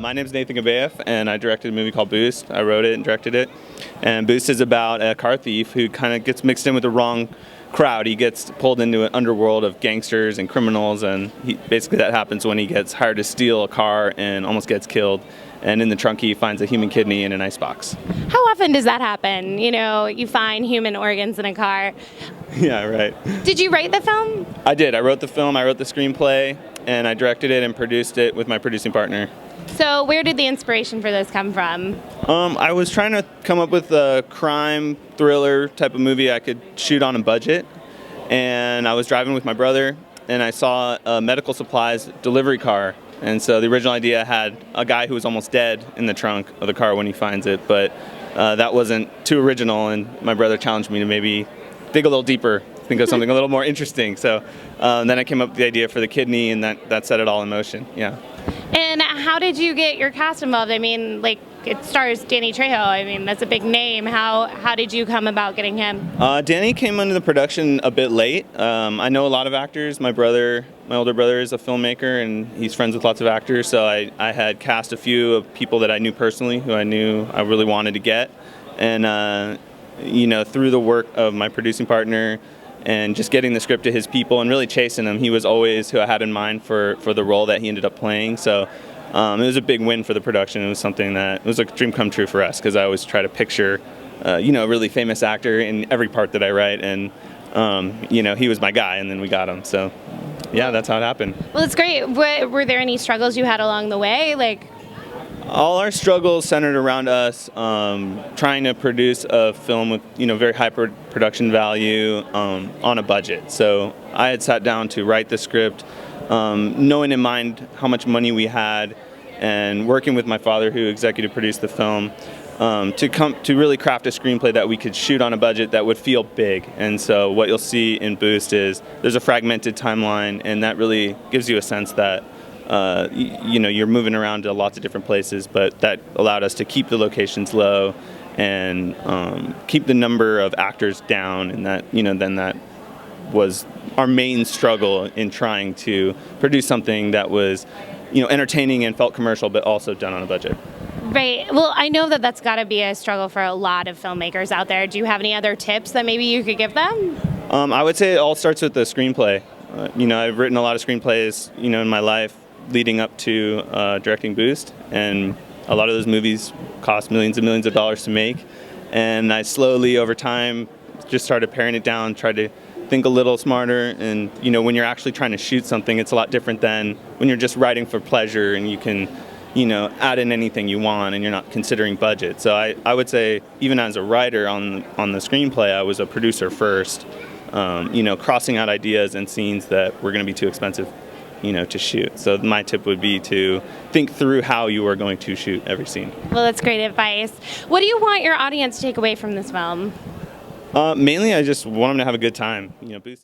My name is Nathan Gabaeff, and I directed a movie called Boost. I wrote it and directed it. And Boost is about a car thief who kind of gets mixed in with the wrong crowd. He gets pulled into an underworld of gangsters and criminals, and basically that happens when he gets hired to steal a car and almost gets killed. And in the trunk he finds a human kidney in an icebox. How often does that happen? You know, you find human organs in a car. Yeah, right. Did you write the film? I did. I wrote the film, I wrote the screenplay, and I directed it and produced it with my producing partner. So where did the inspiration for this come from? I was trying to come up with a crime thriller type of movie I could shoot on a budget, and I was driving with my brother and I saw a medical supplies delivery car, and so the original idea had a guy who was almost dead in the trunk of the car when he finds it, but that wasn't too original, and my brother challenged me to maybe dig a little deeper, think of something a little more interesting. So then I came up with the idea for the kidney, and that set it all in motion. Yeah. And how did you get your cast involved? I mean, like, it stars Danny Trejo. I mean, that's a big name. How did you come about getting him? Danny came into the production a bit late. I know a lot of actors. My older brother is a filmmaker, and he's friends with lots of actors. So I had cast a few of people that I knew personally, who I knew I really wanted to get. And through the work of my producing partner and just getting the script to his people and really chasing him, he was always who I had in mind for the role that he ended up playing. So it was a big win for the production. It was something that it was a dream come true for us, because I always try to picture a really famous actor in every part that I write, and he was my guy, and then we got him. So yeah, that's how it happened. Well, it's great. Were there any struggles you had along the way? All our struggles centered around us trying to produce a film with very high production value on a budget. So I had sat down to write the script, knowing in mind how much money we had, and working with my father, who executive produced the film, to really craft a screenplay that we could shoot on a budget that would feel big. And so what you'll see in Boost is there's a fragmented timeline, and that really gives you a sense that you're moving around to lots of different places, but that allowed us to keep the locations low and keep the number of actors down, and that was our main struggle in trying to produce something that was entertaining and felt commercial, but also done on a budget. Right. Well, I know that that's got to be a struggle for a lot of filmmakers out there. Do you have any other tips that maybe you could give them? I would say it all starts with the screenplay. I've written a lot of screenplays in my life leading up to directing Boost, and a lot of those movies cost millions and millions of dollars to make, and I slowly over time just started paring it down, tried to think a little smarter. And when you're actually trying to shoot something, it's a lot different than when you're just writing for pleasure and you can add in anything you want and you're not considering budget. So I would say, even as a writer on the screenplay, I was a producer first, crossing out ideas and scenes that were going to be too expensive to shoot. So my tip would be to think through how you are going to shoot every scene. Well, that's great advice. What do you want your audience to take away from this film? Mainly, I just want them to have a good time. Boost